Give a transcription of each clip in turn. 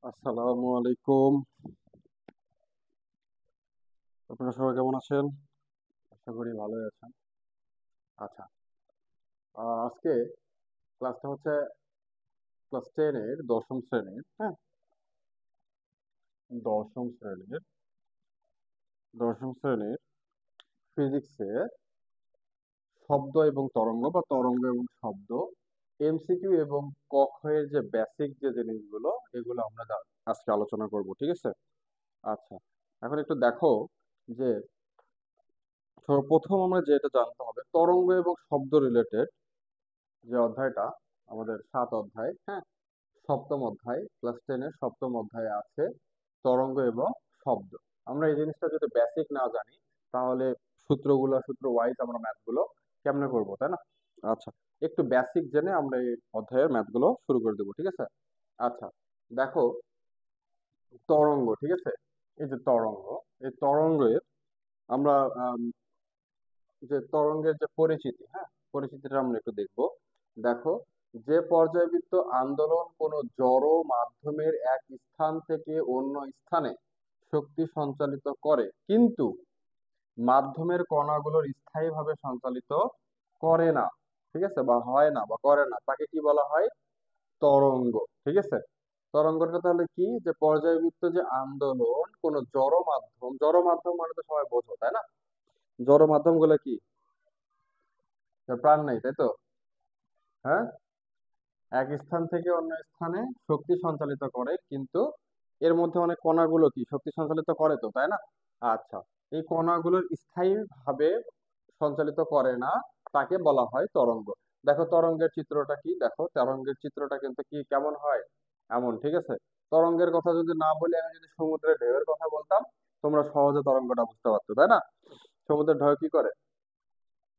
আসসালামু আলাইকুম। আপনারা সবাই কেমন আছেন? আশা করি ভালোই আছেন। আচ্ছা, আজকে ক্লাসটা হচ্ছে ক্লাস 10 এর দশম শ্রেণীর, হ্যাঁ? দশম শ্রেণীর দশম শ্রেণীর ফিজিক্সের শব্দ এবং তরঙ্গ বা তরঙ্গ এবং শব্দ, এমসিকিউ এবং ক খ এর যে বেসিক যে জিনিসগুলো, এগুলো আমরা আজকে আলোচনা করব, ঠিক আছে? আচ্ছা, এখন একটু দেখো যে সর্বপ্রথম আমরা যেটা জানতে হবে তরঙ্গ এবং শব্দ রিলেটেড যে অধ্যায়টা, আমাদের 7 অধ্যায়, হ্যাঁ, সপ্তম অধ্যায়, ক্লাস 10 এর সপ্তম অধ্যায়ে আছে তরঙ্গ এবং শব্দ। আমরা এই জিনিসটা যদি বেসিক না জানি, তাহলে সূত্র ওয়াইজ আমরা ম্যাথগুলো কেমনে করবো, তাই না? আচ্ছা, একটু বেসিক জেনে আমরা এই অধ্যায়ের ম্যাথগুলো শুরু করে দেবো, ঠিক আছে? আচ্ছা, দেখো, তরঙ্গ, ঠিক আছে? এই যে তরঙ্গ, এই তরঙ্গের আমরা যে তরঙ্গের যে পরিচিতি, হ্যাঁ, পরিচিতিটা আমরা একটু দেখবো। দেখো, যে পর্যায়বৃত্ত আন্দোলন কোনো জড় মাধ্যমের এক স্থান থেকে অন্য স্থানে শক্তি সঞ্চালিত করে, কিন্তু মাধ্যমের কণাগুলোর স্থায়ীভাবে সঞ্চালিত করে না, ঠিক আছে, বা হয় না বা করে না, তাকে কি বলা হয়? তরঙ্গ, ঠিক আছে? তরঙ্গটা তাহলে কি? যে পর্যায়বৃত্ত যে আন্দোলন কোন জড় মাধ্যম মানে তো সবাই বোঝো, তাই না? জড় মাধ্যম গুলো কি? তার প্রাণ নাই, তাই তো? হ্যাঁ, এক স্থান থেকে অন্য স্থানে শক্তি সঞ্চালিত করে, কিন্তু এর মধ্যে অনেক কণাগুলো কি শক্তি সঞ্চালিত করে তো, তাই না? আচ্ছা, এই কণাগুলোর স্থায়ীভাবে সঞ্চালিত করে না, তাকে বলা হয় তরঙ্গ। দেখো তরঙ্গের চিত্রটা কি, দেখো তরঙ্গের চিত্রটা কিন্তু কি কেমন হয়, এমন, ঠিক আছে? তরঙ্গের কথা যদি না বলে আমি যদি সমুদ্রের ঢেউয়ের কথা বলতাম, তোমরা সহজে তরঙ্গটা বুঝতে পারতো, তাই না? সমুদ্রের ঢেউ কি করে,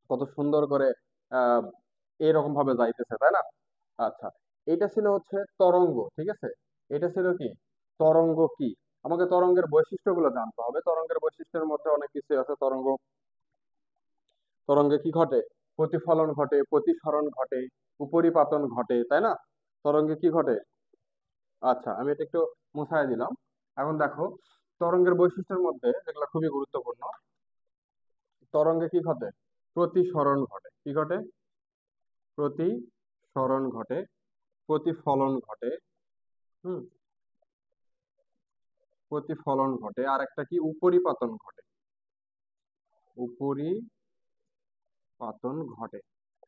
কত সুন্দর করে আহ এরকম ভাবে যাইতেছে, তাই না? আচ্ছা, এটা ছিল হচ্ছে তরঙ্গ, ঠিক আছে? এটা ছিল কি? তরঙ্গ কি? আমাকে তরঙ্গের বৈশিষ্ট্যগুলো জানতে হবে। তরঙ্গের বৈশিষ্ট্যের মধ্যে অনেক কিছু আছে। তরঙ্গে কি ঘটে? প্রতিফলন ঘটে, প্রতিসরণ ঘটে, উপরিপাতন ঘটে, তাই না? তরঙ্গে কি ঘটে? আচ্ছা, আমি এটা একটু মুছাই দিলাম। এখন দেখো, তরঙ্গের বৈশিষ্ট্যের মধ্যে যেগুলো খুবই গুরুত্বপূর্ণ, তরঙ্গে কি ঘটে? প্রতিসরণ ঘটে। কি ঘটে? প্রতিসরণ ঘটে, প্রতিফলন ঘটে, হুম, প্রতিফলন ঘটে, আর একটা কি? উপরিপাতন ঘটে। উপরিপাতন ঘটে।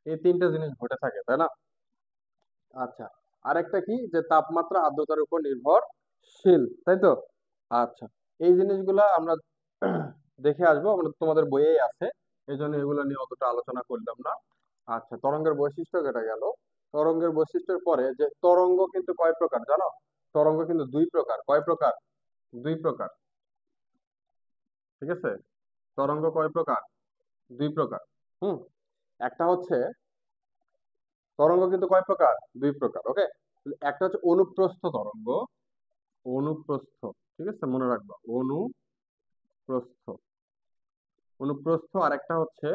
এই তিনটা জিনিস ঘটে থাকে, তাই না? আচ্ছা, আরেকটা কি? যে তাপমাত্রা আর্দ্রতার উপর নির্ভরশীল, তাই তো? আচ্ছা, এই জিনিসগুলা আমরা দেখে আসবো, আমরা তোমাদের বইয়েই আছে, এই জন্য এগুলো নিয়ে অতটা আলোচনা করলাম না। আচ্ছা, তরঙ্গের বৈশিষ্ট্য কেটে গেল। তরঙ্গের বৈশিষ্ট্যের পরে যে তরঙ্গ কিন্তু কয় প্রকার জানো? তরঙ্গ কিন্তু দুই প্রকার। কয় প্রকার? দুই প্রকার, ঠিক আছে? তরঙ্গ কয় প্রকার? দুই প্রকার। হুম, একটা হচ্ছে তরঙ্গ কিন্তু কয় প্রকার? দুই প্রকার, ওকে? একটা হচ্ছে অনুপ্রস্থ তরঙ্গ, অনুপ্রস্থ, ঠিক আছে, মনে রাখবা, অনুপ্রস্থ, অনুপ্রস্থ, আর একটা হচ্ছে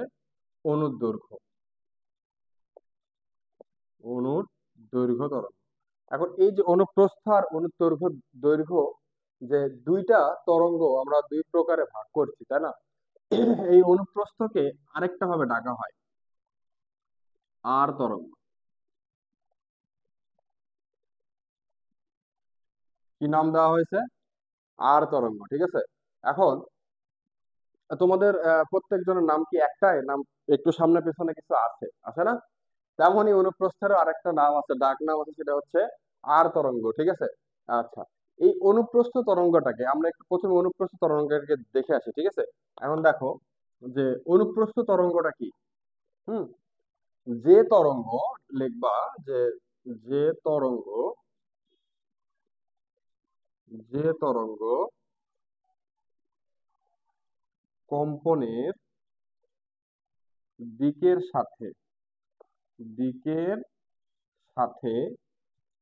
অনুদৈর্ঘ্য, অনুদৈর্ঘ্য তরঙ্গ। এখন এই যে অনুপ্রস্থ আর অনুদৈর্ঘ্য, দৈর্ঘ্য, যে দুইটা তরঙ্গ আমরা দুই প্রকারে ভাগ করছি, তাই না? এই অনুপ্রস্থকে আরেকটা ভাবে ডাকা হয় আর তরঙ্গ। কি নাম দেওয়া হয়েছে? আর তরঙ্গ, ঠিক আছে? এখন তোমাদের প্রত্যেকজনের নাম কি একটাই নাম? একটু সামনে পেছনে কিছু আছে, আছে না? তেমনই অনুপ্রস্থেরও আরেকটা নাম আছে, ডাক নাম আছে, সেটা হচ্ছে আর তরঙ্গ, ঠিক আছে? আচ্ছা, এই অনুপ্রস্থ তরঙ্গটাকে আমরা একটু প্রথমে অনুপ্রস্থ তরঙ্গকে দেখে আসি, ঠিক আছে? এখন দেখো যে অনুপ্রস্থ তরঙ্গটা কি। হুম, যে তরঙ্গ, লিখবা যে যে তরঙ্গ, যে তরঙ্গ কম্পনের দিকের সাথে, দিকের সাথে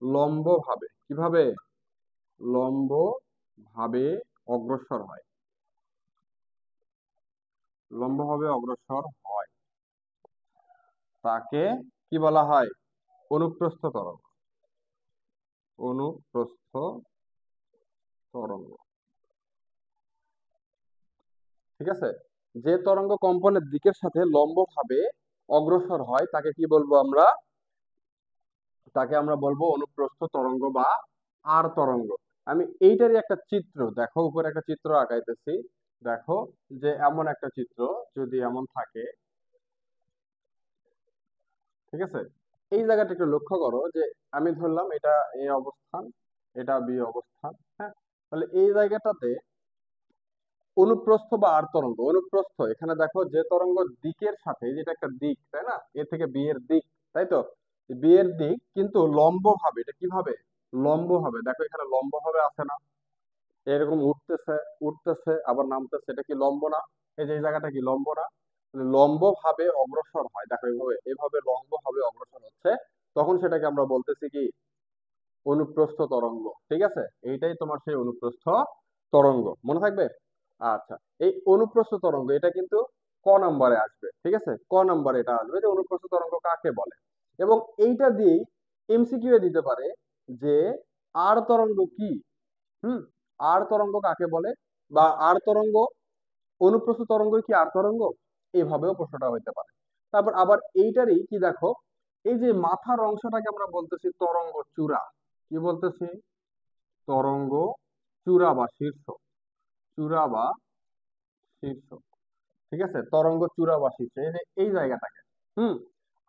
লম্ব ভাবে, কিভাবে? লম্ব ভাবে অগ্রসর হয়, লম্ব ভাবে অগ্রসর হয়, তাকে কি বলা হয়? অনুপ্রস্থ তরঙ্গ, অনুপ্রস্থ তরঙ্গ। ঠিক আছে, যে তরঙ্গ কম্পনের দিকের সাথে লম্বভাবে অগ্রসর হয় তাকে কি বলবো আমরা? তাকে আমরা বলবো অনুপ্রস্থ তরঙ্গ বা আর তরঙ্গ। আমি এইটারই একটা চিত্র দেখো, উপরে একটা চিত্র আঁকাইতেছি। দেখো যে এমন একটা চিত্র যদি এমন থাকে, ঠিক আছে, এই জায়গাটা একটু লক্ষ্য করো যে আমি ধরলাম এটা এ অবস্থান, এটা বি অবস্থান, হ্যাঁ। তাহলে এই জায়গাটাতে অনুপ্রস্থ বা আর তরঙ্গ, অনুপ্রস্থ এখানে দেখো যে তরঙ্গ দিকের সাথে, যেটা একটা দিক তাই না, এ থেকে বি এর দিক, তাই তো, বি এর দিক কিন্তু লম্ব ভাবে, এটা কিভাবে লম্ব হবে, দেখো এখানে লম্ব ভাবে আছে না, এরকম উঠতেছে, উঠতেছে আবার নামতেছে, এটা কি লম্ব না? এই যে এই জায়গাটা কি লম্ব না? লম্ব ভাবে অগ্রসর হয়, দেখো এভাবে এভাবে লম্ব ভাবে অগ্রসর হচ্ছে, তখন সেটাকে আমরা বলতেছি কি অনুপ্রস্থ তরঙ্গ। ঠিক আছে, এইটাই তোমার সেই অনুপ্রস্থ তরঙ্গ, মনে থাকবে। আচ্ছা, এই অনুপ্রস্থ তরঙ্গ এটা কিন্তু ক নম্বরে আসবে, ঠিক আছে, ক নম্বরে এটা আসবে যে অনুপ্রস্থ তরঙ্গ কাকে বলে। এবং এইটা দিয়েই এমসিকিউ এ দিতে পারে যে আর তরঙ্গ কি। হুম, আর তরঙ্গ কাকে বলে, বা আর তরঙ্গ, অনুপ্রস্থ তরঙ্গ কি আর তরঙ্গ, এইভাবেও প্রশ্নটা হইতে পারে। তারপর আবার এইটারই কি দেখো, এই যে মাথার অংশটাকে আমরা বলতেছি তরঙ্গ চূড়া, কি বলতেছি? তরঙ্গ চূড়া বা শীর্ষ, চূড়া বা শীর্ষ। ঠিক আছে, তরঙ্গ চূড়া বা শীর্ষ, এই যে এই জায়গাটাকে। হুম,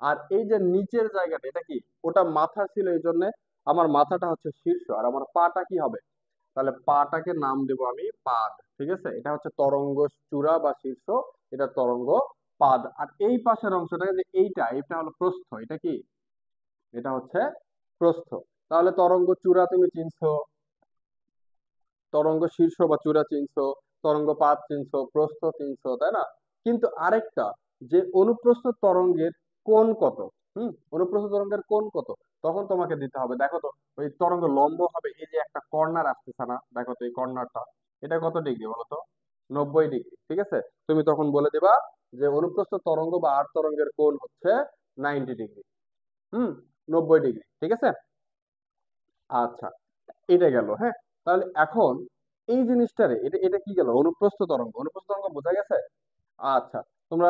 আর এই যে নিচের জায়গাটা এটা কি, ওটা মাথা ছিল এই জন্য আমার মাথাটা হচ্ছে শীর্ষ, আর আমার পাটা কি হবে, তাহলে পাটাকে নাম দেবো আমি পাদ। ঠিক আছে, এটা হচ্ছে তরঙ্গ চূড়া বা শীর্ষ, এটা তরঙ্গ পাদ। আর এই পাশের অংশটা যে এইটা, এটা হলো প্রস্থ, এটা কি, এটা হচ্ছে প্রস্থ। তাহলে তরঙ্গ চূড়া তুমি চিনছো, তরঙ্গ শীর্ষ বা চূড়া চিনছো, তরঙ্গ পাদ চিনছো, প্রস্থ চিনছো, তাই না? কিন্তু আরেকটা, যে অনুপ্রস্থ তরঙ্গের কোণ কত, অনুপ্রস্থ তরঙ্গের কোণ কত, তখন তোমাকে দিতে হবে। দেখো তো ওই তরঙ্গ লম্ব হবে, এই যে একটা কর্নার আসতেছে না, দেখো তো এই কর্নারটা, এটা কত ডিগ্রি বলো তো? 90 ডিগ্রি। ঠিক আছে, তুমি তখন বলে দিবা যে অনুপ্রস্থ তরঙ্গ বা আর তরঙ্গের কোণ হচ্ছে 90 ডিগ্রি। হুম, 90 ডিগ্রি। ঠিক আছে, আচ্ছা, এটা গেল, হ্যাঁ। তাহলে এখন এই জিনিসটারে, এটা এটা কি গেল, অনুপ্রস্থ তরঙ্গ, অনুপ্রস্থ তরঙ্গ বোঝা গেছে। আচ্ছা, তোমরা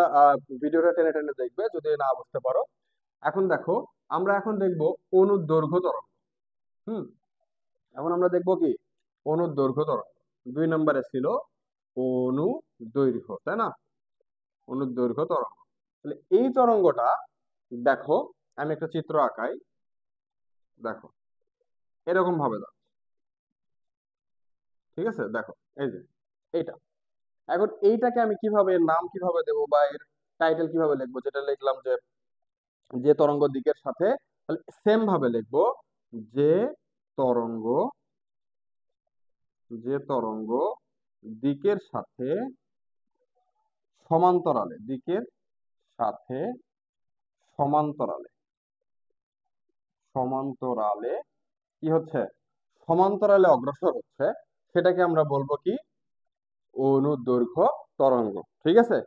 ভিডিওটা টেনে টেনে দেখবে যদি না বুঝতে পারো। এখন দেখো, আমরা এখন দেখব অনুদৈর্ঘ্য তরঙ্গ। হুম, এখন আমরা দেখবো কি অনুদৈর্ঘ্য তরঙ্গ। 2 নম্বরে ছিল অনুদৈর্ঘ্য, তাই না, অনুদৈর্ঘ্য তরঙ্গ। তাহলে এই তরঙ্গটা দেখো, আমি একটা চিত্র আঁকাই, দেখো এরকম ভাবে দাও। ঠিক আছে, দেখো এই যে এইটা, এখন এইটাকে আমি কিভাবে, এর নাম কিভাবে দেবো বা এর টাইটেল কিভাবে লিখবো, যেটা লিখলাম যে যে তরঙ্গ দিকের সাথে, তাহলে সেম ভাবে লিখবো যে তরঙ্গ, যে তরঙ্গ দিকের সাথে সমান্তরালে, দিকের সাথে সমান্তরালে, সমান্তরালে কি হচ্ছে, সমান্তরালে অগ্রসর হচ্ছে, সেটাকে আমরা বলবো কি অনুদৈর্ঘ্য তরঙ্গ। ঠিক আছে,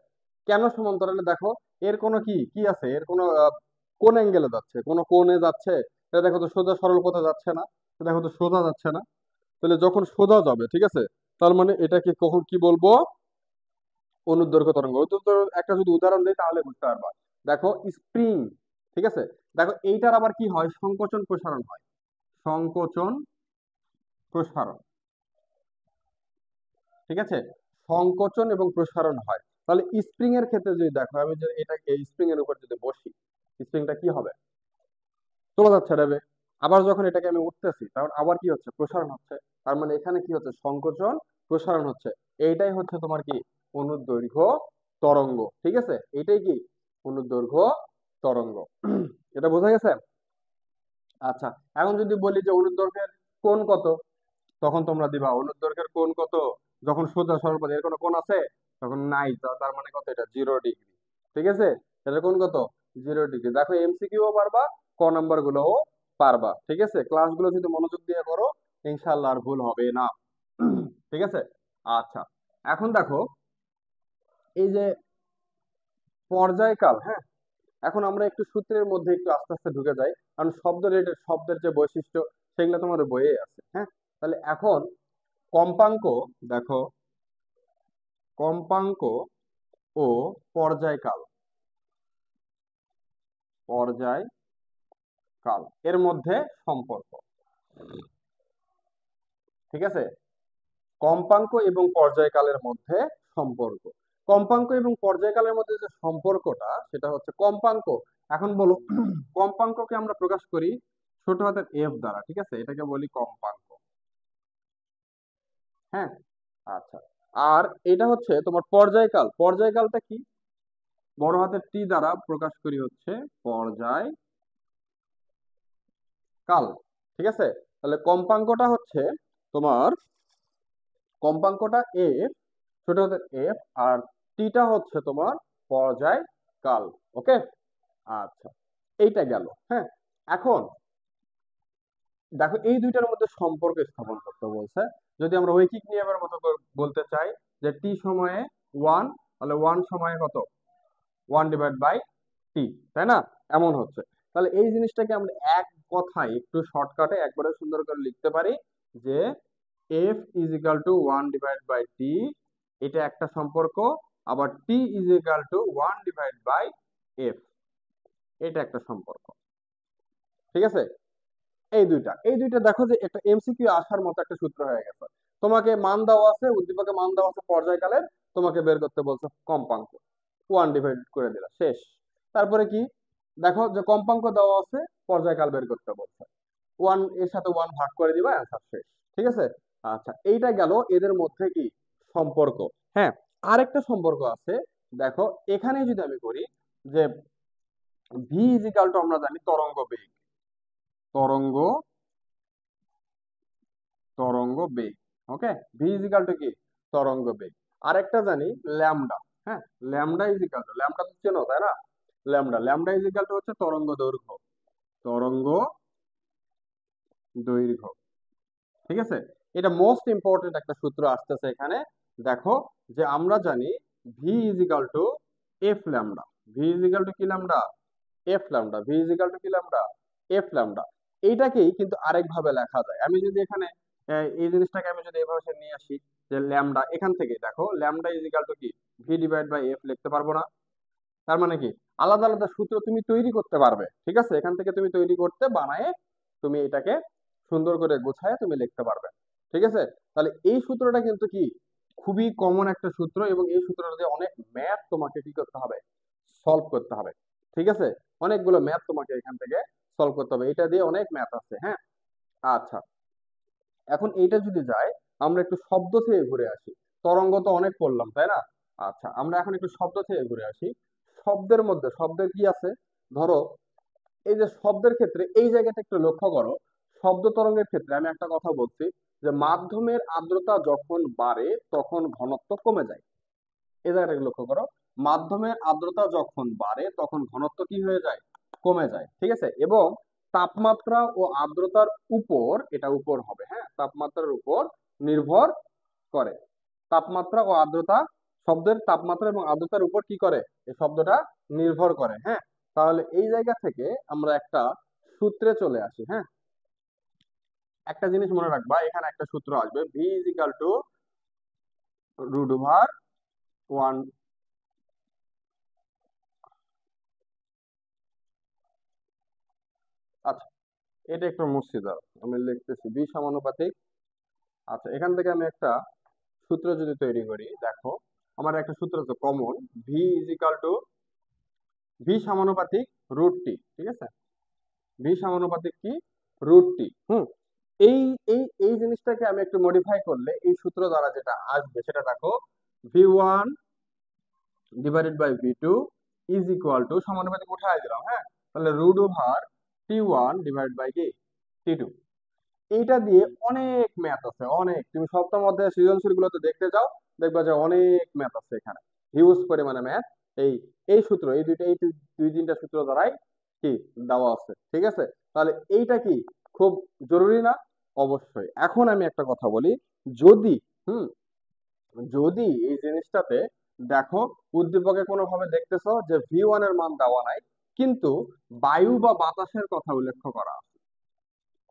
কেন সমান্তরালে, দেখো এর কোনো কি কি আছে, এর কোনো কোন অ্যাঙ্গেলে যাচ্ছে, কোনো কোণে যাচ্ছে, এটা দেখো তো সোজা সরল পথে যাচ্ছে না, তো দেখো তো সোজা যাচ্ছে না। তাহলে যখন সোজা যাবে, ঠিক আছে, তার মানে এটাকে কখন কি বলবো, অনুদৈর্ঘ্য তরঙ্গ। একটা যদি উদাহরণ দিই তাহলে বুঝতে পারবা। দেখো স্প্রিং, ঠিক আছে, দেখো এইটার আবার কি হয়, সংকোচন প্রসারণ হয়, সংকোচন প্রসারণ। ঠিক আছে, সংকোচন এবং প্রসারণ হয়। তাহলে স্প্রিং এর ক্ষেত্রে যদি দেখো, আমি যদি এটাকে স্প্রিং এর উপর যদি বসি, স্প্রিংটা কি হবে, চলে যাচ্ছে দেবে। আবার যখন এটাকে আমি উঠতেছি, তখন আবার কি হচ্ছে, প্রসারণ হচ্ছে। তার মানে এখানে কি হচ্ছে, সংকোচন প্রসারণ হচ্ছে। এইটাই হচ্ছে তোমার কি অনুদৈর্ঘ্য তরঙ্গ। ঠিক আছে, এইটাই কি অনুদৈর্ঘ্য তরঙ্গ। এটা বোঝা গেছে। আচ্ছা, এখন যদি বলি যে অনুদৈর্ঘ্যের কোণ কত, তখন তোমরা দিবা অনুদৈর্ঘ্যের কোণ কত, যখন সোজা সরল পথে, এর কোনো কোণ আছে, তখন নাই, তার মানে কত, এটা 0 ডিগ্রি। ঠিক আছে, এটা কোণ কত, 0 ডিগ্রি। দেখো এমসিকিউ পারবা, ক নাম্বার গুলোও পারবা। ঠিক আছে, ক্লাসগুলো যদি মনোযোগ দিয়ে করো, ইনশাল্লাহ আর ভুল হবে না। ঠিক আছে, আচ্ছা, এখন দেখো এই যে পর্যায়কাল, হ্যাঁ, এখন আমরা একটু সূত্রের মধ্যে একটু আস্তে আস্তে ঢুকে যাই, কারণ শব্দ রিলেটেড শব্দের যে বৈশিষ্ট্য সেগুলো তোমার বইয়ে আছে, হ্যাঁ। তাহলে এখন কম্পাঙ্ক, দেখো কম্পাঙ্ক ও পর্যায়কাল, পর্যায়কাল এর মধ্যে সম্পর্ক, ঠিক আছে? কম্পাঙ্ক এবং পর্যায়কালের মধ্যে সম্পর্ক, কম্পাঙ্ক এবং পর্যায়কালের মধ্যে যে সম্পর্কটা সেটা হচ্ছে কম্পাঙ্ক। এখন বলো, কম্পাঙ্ককে আমরা প্রকাশ করি ছোট হাতের এফ দ্বারা, ঠিক আছে? এটাকে বলি কম্পাঙ্ক। হ্যাঁ, আচ্ছা। আর এটা হচ্ছে তোমার পর্যায়কাল, পর্যায়কালটা কি? বড় হাতের টি দ্বারা প্রকাশ করি হচ্ছে পর্যায়কাল, ঠিক আছে? তাহলে কম্পাঙ্কটা হচ্ছে তোমার, কম্পাঙ্কটা এফ, ছোট হাতের এফ, আর টিটা হচ্ছে তোমার পর্যায়কাল। ওকে, আচ্ছা, এইটা গেল। হ্যাঁ, এখন দেখো এই দুইটার মধ্যে সম্পর্ক স্থাপন করতে বলছে। যদি আমরা ঐকিক নিয়মের মতো বলতে চাই যে টি সময়ে ওয়ান, তাহলে ওয়ান সময়ে কত? ওয়ান ডিভাইড বাই টি, তাই না? এমন হচ্ছে। তাহলে এই জিনিসটাকে আমরা এক কথায় একটু শর্টকাটে একবারে সুন্দর করে লিখতে পারি যে F is equal to one divide by T, এটা একটা সম্পর্ক। আবার T is equal to one divide by F, এটা একটা সম্পর্ক, ঠিক আছে? এই দুইটা দেখো যে একটা এমসিকিউ আসার মতো একটা সূত্র হয়ে গেছে। তোমাকে মান দেওয়া আছে, উদ্দীপকে মান দেওয়া আছে পর্যায়কালের, তোমাকে বের করতে বলছে কম্পাঙ্ক, ওয়ান ডিভাইড করে দিলা, শেষ। তারপরে কি দেখো যে কম্পাঙ্ক দেওয়া আছে, পর্যায়কাল বের করতে বলছে, ওয়ান এর সাথে ওয়ান ভাগ করে দিবা, অ্যান্সার শেষ, ঠিক আছে? আচ্ছা, এইটা গেল এদের মধ্যে কি সম্পর্ক। হ্যাঁ, আরেকটা সম্পর্ক আছে, দেখো এখানে যদি আমি করি যে ভি ইজ ইকাল টু, আমরা জানি তরঙ্গ বেগ, তরঙ্গ তরঙ্গ বেগ। ওকে, ভি ইজ ইকাল টু কি? তরঙ্গ বেগ। আরেকটা জানি ল্যামডা। হ্যাঁ, lambda is equal two, lambda তো চেনো তাই না? Lambda, lambda is equal two হচ্ছে তরঙ্গ দৈর্ঘ্য, তরঙ্গ দৈর্ঘ্য, ঠিক আছে? এটা মোস্ট ইম্পর্টেন্ট একটা সূত্র আসতেছে এখানে। দেখো যে আমরা জানি V is equal to F lambda, V is equal to কি lambda? F lambda, V is equal to কি ল্যামডা? F lambda. এইটাকেই কিন্তু আরেক ভাবে লেখা যায়। আমি যদি এখানে এই জিনিসটাকে আমি যদি এভাবে নিয়ে আসি যে ল্যামডা, এখান থেকে দেখো ল্যামডা ইজ ইকাল টু কি? ভি ডিভাইড বাই এফ লিখতে পারবো না? তার মানে কি আলাদা আলাদা সূত্র তুমি তৈরি করতে পারবে, ঠিক আছে? এখান থেকে তুমি তৈরি করতে বানায়ে তুমি এটাকে সুন্দর করে গোছায় তুমি লিখতে পারবে, ঠিক আছে? তাহলে এই সূত্রটা কিন্তু কি খুবই কমন একটা সূত্র, এবং এই সূত্রটা দিয়ে অনেক ম্যাথ তোমাকে কি করতে হবে? সলভ করতে হবে, ঠিক আছে? অনেকগুলো ম্যাথ তোমাকে এখান থেকে সলভ করতে হবে, এটা দিয়ে অনেক ম্যাথ আছে। হ্যাঁ, আচ্ছা, এখন এইটা যদি যায়, আমরা একটু শব্দ থেকে ঘুরে আসি। তরঙ্গ তো অনেক পড়লাম তাই না? আচ্ছা, আমরা এখন একটু শব্দ থেকে ঘুরে আসি। শব্দের মধ্যে শব্দের কি আছে? ধরো এই যে শব্দের ক্ষেত্রে এই জায়গাটা একটু লক্ষ্য করো। শব্দ তরঙ্গের ক্ষেত্রে আমি একটা কথা বলছি যে মাধ্যমের আর্দ্রতা যখন বাড়ে তখন ঘনত্ব কমে যায়। এই জায়গাটা লক্ষ্য করো, মাধ্যমের আর্দ্রতা যখন বাড়ে তখন ঘনত্ব কি হয়ে যায়? কমে যায়, ঠিক আছে? এবং তাপমাত্রা ও আর্দ্রতার উপর, এটা উপর হবে, হ্যাঁ, তাপমাত্রার উপর নির্ভর করে। তাপমাত্রা ও আর্দ্রতা, শব্দের তাপমাত্রা এবং আর্দ্রতার উপর কি করে? এই শব্দটা নির্ভর করে। হ্যাঁ, তাহলে এই জায়গা থেকে আমরা একটা সূত্রে চলে আসি। হ্যাঁ, একটা জিনিস মনে রাখবা, এখানে একটা সূত্র আসবে, V is equal to root over one. আচ্ছা, এটা একটু মুছে দাও, আমি লিখতেছি বি সমানুপাতিক। আচ্ছা, এখান থেকে আমি একটা সূত্র যদি তৈরি করি, দেখো আমার একটা সূত্র আছে common, V is equal to, V সমানুপাতিক রুট টি, ঠিক আছে? ভি সমানুপাতিক কি? Root T. এই এই এই জিনিসটাকে আমি একটু মডিফাই করলে এই সূত্র দ্বারা যেটা আসবে সেটা দেখো, V one divided by V two is equal to, সমানুপাতিক উঠায় দিলাম, হ্যাঁ, তাহলে root over T one divide by কি? T two. এইটা দিয়ে অনেক ম্যাথ আছে, অনেক। তুমি সপ্তম অধ্যায় সৃজনশীল গুলোতে দেখতে যাও, দেখবা যে অনেক ম্যাথ আছে এখানে, হিউজ পরিমাণে ম্যাথ। এই এই সূত্র, এই দুইটা, এই দুই তিনটা সূত্র দ্বারাই কি দেওয়া আছে, ঠিক আছে? তাহলে এইটা কি খুব জরুরি না? অবশ্যই। এখন আমি একটা কথা বলি, যদি হুম যদি এই জিনিসটাতে দেখো উদ্দীপকে কোনোভাবে দেখতেছো যে ভি ওয়ান এর মান দেওয়া নাই, কিন্তু বায়ু বা বাতাসের কথা উল্লেখ করা আছে,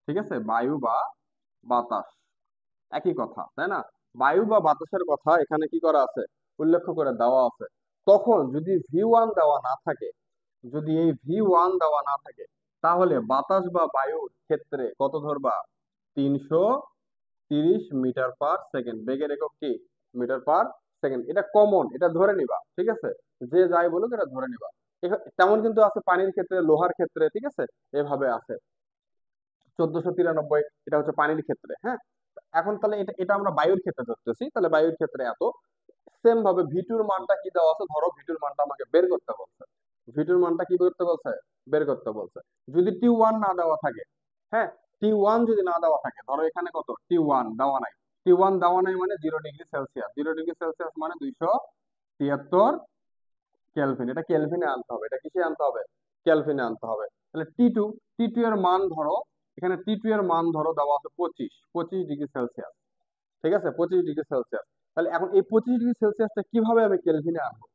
ঠিক আছে? বায়ু বা বাতাস, একই কথা, তাই না? বায়ু বা বাতাসের কথা এখানে কি করা আছে, উল্লেখ করে দেওয়া আছে। তখন যদি V1 দেওয়া না থাকে, যদি এই V1 দেওয়া না থাকে, তাহলে বাতাস বা বায়ুর ক্ষেত্রে কত ধরবা? 330 মিটার পার সেকেন্ড। বেগের একক কি? Metre per second. এটা কমন, এটা ধরে নিবা, ঠিক আছে? যে যাই বলুক এটা ধরে নিবা। তেমন কিন্তু আছে পানির ক্ষেত্রে, লোহার ক্ষেত্রে, ঠিক আছে? এভাবে আছে। 1493, এটা হচ্ছে পানির ক্ষেত্রে, হ্যাঁ। এখন তাহলে এটা এটা আমরা বায়ুর ক্ষেত্রে ধরতেছি, তাহলে বায়ুর ক্ষেত্রে এত। সেম ভাবে V2 এর মানটা কি দেওয়া আছে, ধরো V2 এর মানটা আমাকে বের করতে বলছে। V2 এর মানটা কি করতে বলছে? বের করতে বলছে। যদি T1 না দেওয়া থাকে, হ্যাঁ, T1 যদি না দেওয়া থাকে, ধরো এখানে কত, T1 দেওয়া নাই। T1 দেওয়া নাই মানে 0 ডিগ্রি সেলসিয়াস। 0 ডিগ্রি সেলসিয়াস মানে 273 কেলভিন। এটা কেলভিনে আনতে হবে, এটা কিসে আনতে হবে? কেলভিনে আনতে হবে। তাহলে T2, T2 এর মান ধরো, এখানে T2 এর মান ধরো দেওয়া আছে 25 ডিগ্রি সেলসিয়াস, ঠিক আছে? 25 ডিগ্রি সেলসিয়াস। তাহলে এখন এই 25 ডিগ্রি সেলসিয়াসটা কিভাবে আমি কেলভিনে আনবো,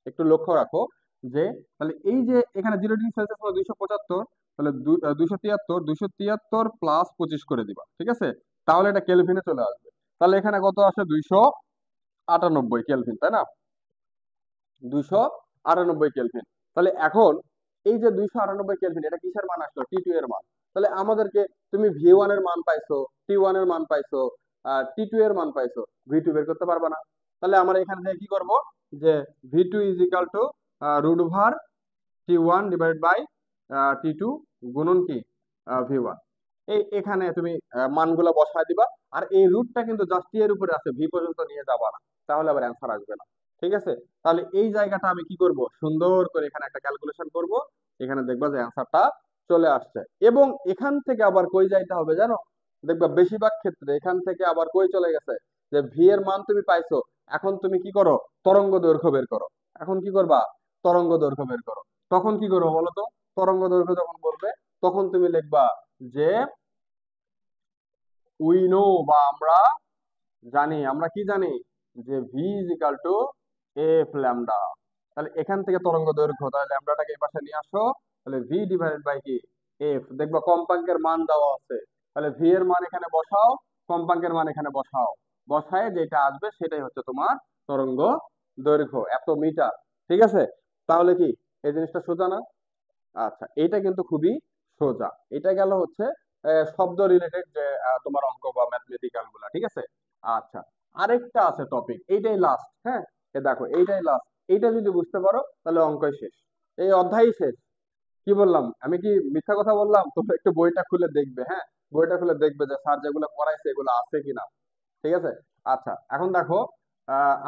একটু লক্ষ্য রাখো। যে তাহলে এই যে এখানে 0 ডিগ্রি সেলসিয়াস মানে 275, তাহলে 273 প্লাস 25 করে দিবা, ঠিক আছে? তাহলে এটা কেলভিনে চলে আসবে। তাহলে এখানে কত আসে? 298 কেলভিন, তাই না? 298 কেলভিন। তাহলে এখন এই যে 298 কেলভিন, এটা কিসের মান আসলো? T2 এর মান। তাহলে আমাদেরকে, তুমি V1 এর মান পাইছো, T1 এর মান পাইছো, T2 এর মান পাইছো, V2 বের করতে পারবা না? তাহলে আমরা এখান থেকে কি করব, যে V2 is equal to √, T1 divide by T2 গুণন কি V1। এই এখানে তুমি মানগুলো বসায় দিবা। আর এই রুটটা কিন্তু জাস্ট এর উপরে আছে, ভি পর্যন্ত নিয়ে যাবা না, তাহলে আবার অ্যান্সার আসবে না, ঠিক আছে? তাহলে এই জায়গাটা আমি কি করব, সুন্দর করে এখানে একটা ক্যালকুলেশন করব। এখানে দেখবা যে অ্যান্সারটা চলে আসছে। এবং এখান থেকে আবার কই যাইতে হবে জানো? দেখবা বেশিরভাগ ক্ষেত্রে এখান থেকে আবার কই চলে গেছে, যে ভি এর মান তুমি পাইছো, এখন তুমি কি করো, তরঙ্গ দৈর্ঘ্য বের করো। এখন কি করবা? তরঙ্গ দৈর্ঘ্য বের করো। তখন কি করবো বলো তো? তরঙ্গ দৈর্ঘ্য যখন বলবে, তখন তুমি লিখবা যে উই নো, বা আমরা জানি, আমরা কি জানি, যে V is equal to F lambda. তাহলে এখান থেকে তরঙ্গ দৈর্ঘ্য, তাহলে ল্যামডাটাকে এই পাশে নিয়ে আসো। তাহলে ভি ডিভাইডেড বাই কি, এফ। দেখবা কম্পাঙ্কের মান দেওয়া আছে, তাহলে ভি এর মান এখানে বসাও, কম্পাঙ্কের মান এখানে বসাও। বসায় যেটা আসবে সেটাই হচ্ছে তোমার তরঙ্গ দৈর্ঘ্য, এত মিটার, ঠিক আছে? তাহলে কি এই জিনিসটা সোজা না? আচ্ছা, এটা কিন্তু খুবই সোজা। এটা গেল হচ্ছে শব্দ রিলেটেড যে তোমার অঙ্ক বা ম্যাথমেটিক্যাল গুলা, ঠিক আছে? আচ্ছা, আরেকটা আছে টপিক, এইটাই লাস্ট, হ্যাঁ। দেখো এইটাই লাস্ট। এইটা যদি বুঝতে পারো তাহলে অঙ্কই শেষ, এই অধ্যায়ই শেষ। কি বললাম আমি, কি মিথ্যা কথা বললাম? তোমরা একটু বইটা খুলে দেখবে, হ্যাঁ। বইটা খুলে দেখবে যে স্যার যেগুলো পড়াইছে এগুলো আছে কিনা, ঠিক আছে? আচ্ছা, এখন দেখো,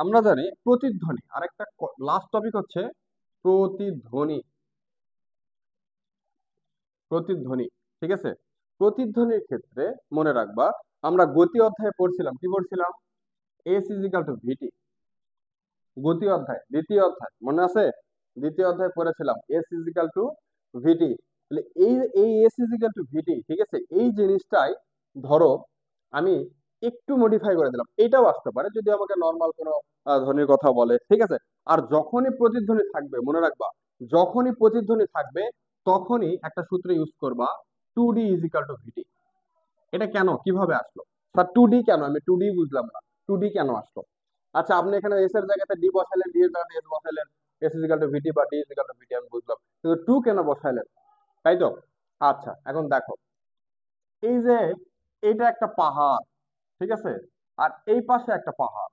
আমরা জানি প্রতিধ্বনি, আরেকটা লাস্ট টপিক হচ্ছে প্রতিধ্বনি। প্রতিধ্বনি, ঠিক আছে? প্রতিধ্বনির ক্ষেত্রে মনে রাখবা, আমরা গতি অধ্যায়ে পড়ছিলাম, কি পড়ছিলাম? এস ইজ ইকাল টু ভিটি। গতি অধ্যায়, দ্বিতীয় অধ্যায়, মনে আছে? দ্বিতীয় অধ্যায় পড়েছিলাম এস ইজ ইকাল টু ভিটি। তাহলে এই এই এস ইজ ইকাল টু ভিটি, ঠিক আছে? এই জিনিসটাই ধরো আমি একটু মডিফাই করে দিলাম, এটাও আসতে পারে যদি আমাকে নর্মাল কোনো ধ্বনির কথা বলে, ঠিক আছে? আর যখনই প্রতিধ্বনি থাকবে, মনে রাখবা, যখনই প্রতিধ্বনি থাকবে তখনই একটা সূত্র ইউজ করবা, 2D ইজ ইকাল টু ভিটি। এটা কেন, কিভাবে আসলো? স্যার 2D কেন, আমি 2D বুঝলাম না, 2D কেন আসলো? আচ্ছা, আপনি এখানে এস এর জায়গাতে ডি বসাইলেন, ডি এর জায়গাতে এস বসাইলেন, এস ইজিক্যাল টু ভিটি বা ডি ইজিক্যাল টু ভিটি, আমি বুঝলাম, কিন্তু টু কেন বসাইলেন, তাই তো? আচ্ছা, এখন দেখো, এই যে এটা একটা পাহাড়, ঠিক আছে? আর এই পাশে একটা পাহাড়,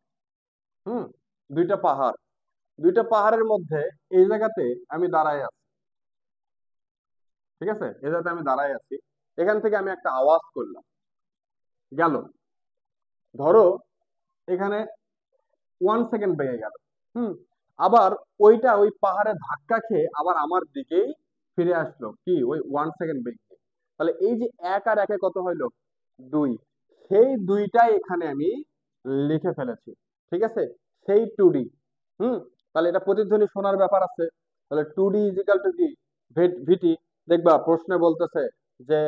হুম, দুইটা পাহাড়, দুইটা পাহাড়ের মধ্যে এই জায়গাতে আমি দাঁড়ায় আছি, ঠিক আছে? এই জায়গাতে আমি দাঁড়ায় আছি। এখান থেকে আমি একটা আওয়াজ করলাম, গেল, ধরো এখানে 1 সেকেন্ড বেগে গেল, হুম। আবার ওইটা ওই পাহাড়ে ধাক্কা খেয়ে আবার আমার দিকেই ফিরে আসলো, কি ওই 1 সেকেন্ড বেগে। তাহলে এই যে এক আর একে কত হইলো, 2। সেই দুইটাই এখানে আমি লিখে ফেলেছি, ঠিক আছে? সেই 2D, হুম। তাহলে এটা প্রতিধ্বনি শোনার ব্যাপার আছে। তাহলে 2D ইজিক্যাল টু কি, ভিটি। দেখবা প্রশ্নে বলতেছে যে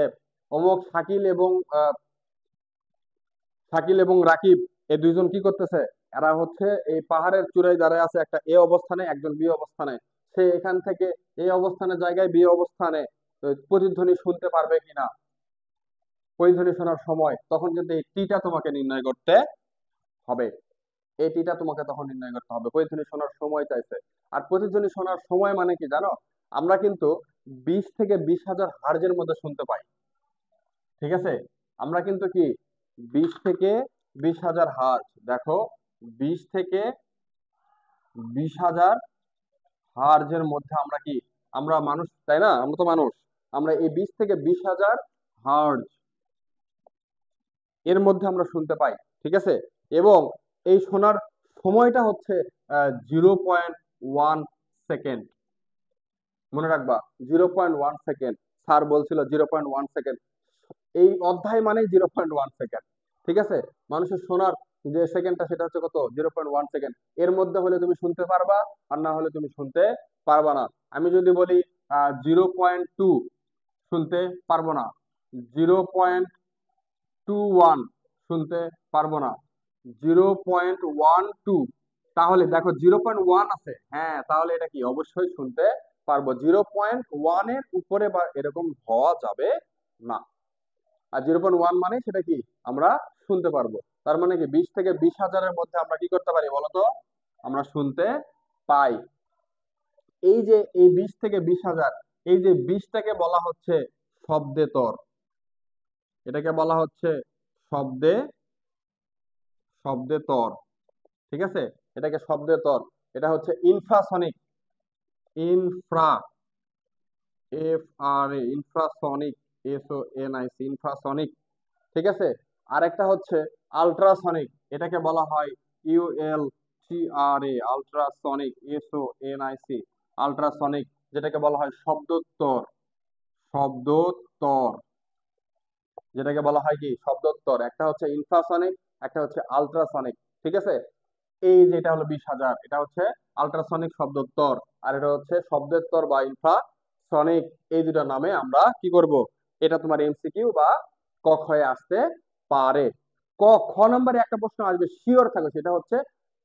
অমুক শাকিল এবং রাকিব, এই দুইজন কি করতেছে, এরা হচ্ছে এই পাহাড়ের চূড়ায় দাঁড়ায় আছে, একটা এ অবস্থানে, একজন বি অবস্থানে। সে এখান থেকে এই অবস্থানের জায়গায় বি অবস্থানে প্রতিধ্বনি শুনতে পারবে কিনা, প্রতিধ্বনি শোনার সময়, তখন কিন্তু এই টিটা তোমাকে নির্ণয় করতে হবে। এই টিটা তোমাকে তখন নির্ণয় করতে হবে। প্রতিধ্বনি শোনার সময় চাইছে। আর প্রতিধ্বনি শোনার সময় মানে কি জানো? আমরা কিন্তু 20 থেকে 20,000 হার্জের মধ্যে শুনতে পাই। ঠিক আছে, আমরা কিন্তু কি 20 থেকে 20,000 হার্জ, দেখো 20 থেকে 20,000 হার্জের মধ্যে আমরা কি, আমরা মানুষ তাই না, আমরা তো মানুষ, আমরা এই 20 থেকে 20,000 হার্জ এর মধ্যে আমরা শুনতে পাই। ঠিক আছে, এবং এই শোনার সময়টা হচ্ছে 0.1 সেকেন্ড। মনে রাখবা, 0.1 সেকেন্ড। স্যার বলছিল 0.1 সেকেন্ড। এই অধ্যায় মানে 0.1 সেকেন্ড। ঠিক আছে, মানুষের শোনার যে সেকেন্ডটা সেটা হচ্ছে কত, 0.1 সেকেন্ড। এর মধ্যে হলে তুমি শুনতে পারবা, আর না হলে তুমি শুনতে পারবা না। আমি যদি বলি 0.2, শুনতে পারবো না। 0.21, শুনতে পারবো না। 0.12, তাহলে দেখো 0.1 আছে, হ্যাঁ, তাহলে এটা কি অবশ্যই শুনতে পারবো। 0.1 এর উপরে বা এরকম হওয়া যাবে না। আর 0.1 মানে সেটা কি, আমরা শুনতে পারবো। তার মানে কি 20 থেকে 20,000-এর মধ্যে আমরা কি করতে পারি বলতো, আমরা শুনতে পাই। এই যে এই 20 থেকে 20,000, এই যে 20টাকে বলা হচ্ছে শব্দেতর। এটাকে বলা হচ্ছে শব্দে শব্দেতর। ঠিক আছে, এটাকে শব্দেতর। এটা হচ্ছে infrasonic, infra, FRA, infrasonic, SONIC, infrasonic. ঠিক আছে, আরেকটা হচ্ছে আল্ট্রাসনিক, এটাকে বলা হয় ULTRA, আল্ট্রাসনিক, SONIC, আল্ট্রাসনিক, যেটাকে বলা হয় শব্দোত্তর, শব্দোত্তর, যেটাকে বলা হয় কি শব্দোত্তর। একটা হচ্ছে ইনফ্রাসনিক, একটা হচ্ছে আল্ট্রাসনিক। ঠিক আছে, এই যেটা হলো 20,000, এটা হচ্ছে আল্ট্রাসনিক শব্দোত্তর, আর এটা হচ্ছে শব্দোত্তর বা ইনফ্রাসনিক। এই দুটো নামে আমরা কি করব, এটা তোমার MCQ বা ক খয়ে আসতে পারে। ক খ নম্বরে একটা প্রশ্ন আসবে, শিওর থাকো, সেটা হচ্ছে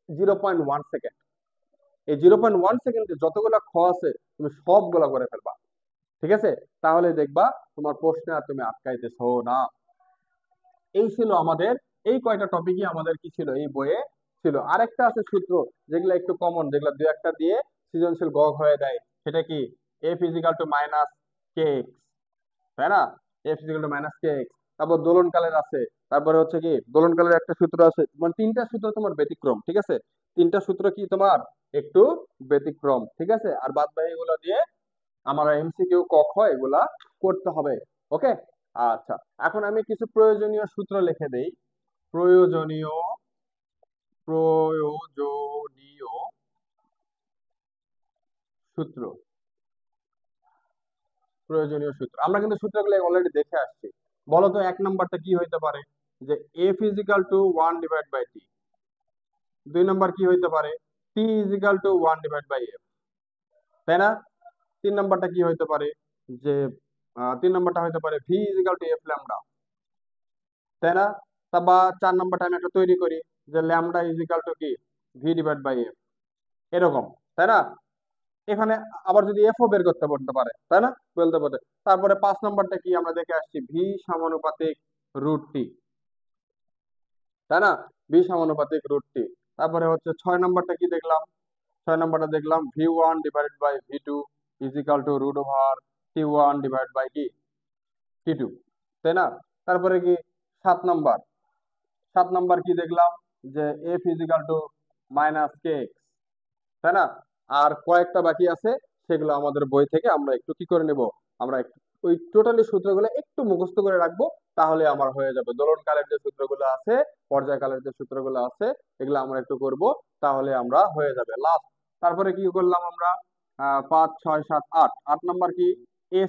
0.1 সেকেন্ড। এই 0.1 সেকেন্ডে যতগুলো খ আছে তুমি সবগুলা করে ফেলবা। ঠিক আছে, তাহলে দেখবা তোমার প্রশ্নে আর তুমি আটকাইতেছো না। এই ছিল আমাদের, এই কয়টা টপিকই আমাদের কি ছিল এই বইয়ে ছিল। আরেকটা আছে সূত্র, যেগুলো একটু কমন, যেগুলো দুই একটা দিয়ে সৃজনশীল গগ হয়ে দেয়। সেটা কি, F=−kx, তাই না? F=−kx। তারপর দোলনকালের আছে। তারপরে হচ্ছে কি, দোলনকালের একটা সূত্র আছে, মানে তিনটা সূত্র তোমার ব্যতিক্রম। ঠিক আছে, তিনটা সূত্র কি তোমার একটু ব্যতিক্রম। ঠিক আছে, আর বাদ বাকি গুলো দিয়ে আমার MCQ ক খ এগুলা করতে হবে। ওকে, আচ্ছা, এখন আমি কিছু প্রয়োজনীয় সূত্র লিখে দেই। প্রয়োজনীয় প্রয়োজনীয় সূত্র, প্রয়োজনীয় সূত্র আমরা কিন্তু সূত্রগুলো অলরেডি দেখে আসছি। বলো তো 1 নম্বরটা কি হইতে পারে, যে F=1/t। 2 নম্বর কি হইতে পারে, T=1/f, তাই না? 3 নম্বরটা কি হইতে পারে, যে 3 নম্বরটা হইতে পারে V=f λ, তাই না? তা বা 4 নম্বরটা আমি একটা তৈরি করি, যে λ কি V/f, এরকম, তাই না? এখানে আবার যদি এফও বের করতে বলতে পারে, তাই না, বলতে পারে। তারপরে 5 নম্বরটা কি আমরা দেখে আসছি, V=√t, তাই না, V=√t। তারপরে হচ্ছে 6 নম্বরটা কি দেখলাম, 6 নম্বরটা দেখলাম V1/V2 √T1 কি T2, তাই না? তারপরে কি 7 নম্বর, 7 নম্বর কি দেখলাম, যে F=−kx, তাই না? আর কয়েকটা বাকি আছে, সেগুলো আমাদের বই থেকে আমরা একটু কি করে নেব, আমরা একটু ওই টোটালি সূত্রগুলো একটু মুখস্থ করে রাখবো, তাহলে আমার হয়ে যাবে। দোলনকালের যে সূত্রগুলো আছে, পর্যায়কালের যে সূত্রগুলো আছে, এগুলো আমরা একটু করব, তাহলে আমরা হয়ে যাবে লাস্ট। তারপরে কি করলাম আমরা, 5, 6, 7, 8, 8 নম্বর কি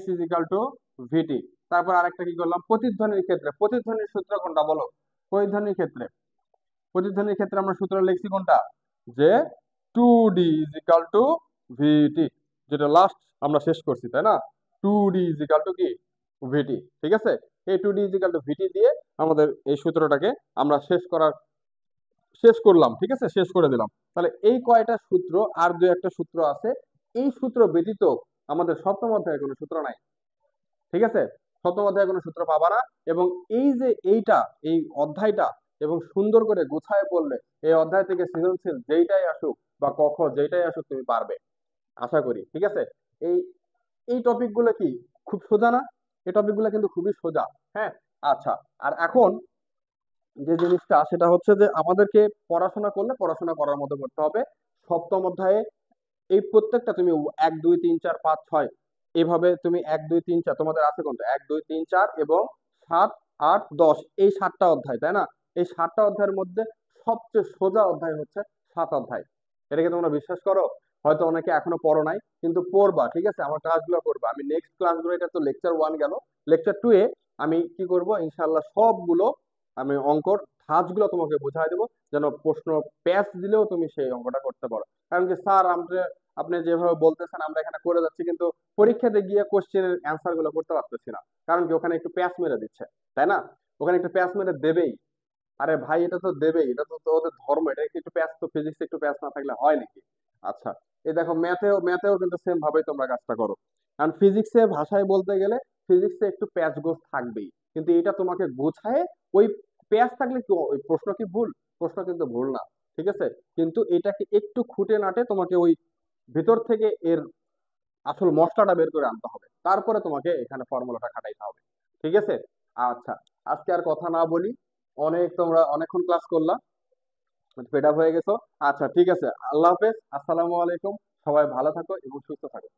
S=VT। তারপর আরেকটা কি করলাম, প্রতিধ্বনির ক্ষেত্রে, প্রতিধ্বনির সূত্র কোনটা বলো, প্রতিধ্বনির ক্ষেত্রে, প্রতিধ্বনির ক্ষেত্রে আমরা সূত্র লিখছি কোনটা, যে 2D=VT, যেটা লাস্ট আমরা শেষ করছি, তাই না? 2D= কি VT। ঠিক আছে, এই 2D=VT দিয়ে আমাদের এই সূত্রটাকে আমরা শেষ করলাম। ঠিক আছে, শেষ করে দিলাম। তাহলে এই কয়টা সূত্র, আর দু একটা সূত্র আছে, এই সূত্র ব্যতীত আমাদের সপ্তম অধ্যায়ে কোনো সূত্র নাই। ঠিক আছে, সপ্তম অধ্যায়ে কোনো সূত্র পাবা না। এবং এই যে এই অধ্যায়টা এবং সুন্দর করে গুছায় পড়লে এই অধ্যায় থেকে সৃজনশীল যেইটাই আসুক বা ক খ যেইটাই আসুক তুমি পারবে, আশা করি। ঠিক আছে? এই এই টপিকগুলো কি খুব সোজা না? এই টপিকগুলো কিন্তু খুবই সোজা। হ্যাঁ, আচ্ছা। আর এখন যে জিনিসটা সেটা হচ্ছে যে আমাদেরকে পড়াশোনা করলে পড়াশোনা করার মতো করতে হবে। সপ্তম অধ্যায়ে এই প্রত্যেকটা তুমি 1 2 3 4 5 6 এইভাবে তুমি 1 2 3 4 তোমাদের আছে কোনটা 1 2 3 4 এবং 7 8 10, এই 7টা অধ্যায়, তাই না? এই 7টা অধ্যায়ের মধ্যে সবচেয়ে সোজা অধ্যায় হচ্ছে 7 অধ্যায়। এটাকে তোমরা বিশ্বাস করো? হয়তো অনেকে এখনো পড়ো নাই, কিন্তু পড়বা। ঠিক আছে? আমার ক্লাসগুলো করবা। আমি নেক্সট ক্লাসগুলো, এটা তো লেকচার 1 গেল, লেকচার 2 এ আমি কি করব, ইনশাআল্লাহ সবগুলো আমি অঙ্কর ধাঁচগুলো তোমাকে বোঝাই দেবো, যেন প্রশ্ন প্যাচ দিলেও তুমি সেই অঙ্কটা করতে পারো। কারণ কি স্যার, আপনি যেভাবে বলতেছেন আমরা এখানে করে যাচ্ছি, কিন্তু পরীক্ষাতে গিয়ে কোশ্চেনের অ্যান্সার গুলো করতে পারতেছি না। কারণ কি, ওখানে একটু প্যাচ মেরে দিচ্ছে, তাই না? ওখানে একটু প্যাচ মেরে দেবেই। আরে ভাই, এটা তো দেবেই, এটা তো তো ওদের ধর্ম। এটা একটু প্যাচ, তো ফিজিক্সে একটু প্যাচ না থাকলে হয় নাকি? আচ্ছা, এই দেখো ম্যাথেও কিন্তু সেম ভাবেই তোমরা কাজটা করো। কারণ ফিজিক্সে ভাষায় বলতে গেলে ফিজিক্সে একটু প্যাচ গোছ থাকবেই, কিন্তু এটা তোমাকে গোছায় ওই প্যাচ থাকলে কি ওই প্রশ্ন কি ভুল? প্রশ্ন কিন্তু ভুল না। ঠিক আছে? কিন্তু এটাকে একটু খুঁটে নাটে তোমাকে ওই ভিতর থেকে এর আসল মশলাটা বের করে আনতে হবে, তারপরে তোমাকে এখানে ফর্মুলাটা খাটাইতে হবে। ঠিক আছে? আচ্ছা, আজকে আর কথা না বলি, তোমরা অনেকক্ষণ ক্লাস করলা, ফেড আপ হয়ে গেছো। আচ্ছা ঠিক আছে, আল্লাহ হাফেজ, আসসালামু আলাইকুম। সবাই ভালো থাকো এবং সুস্থ থাকো।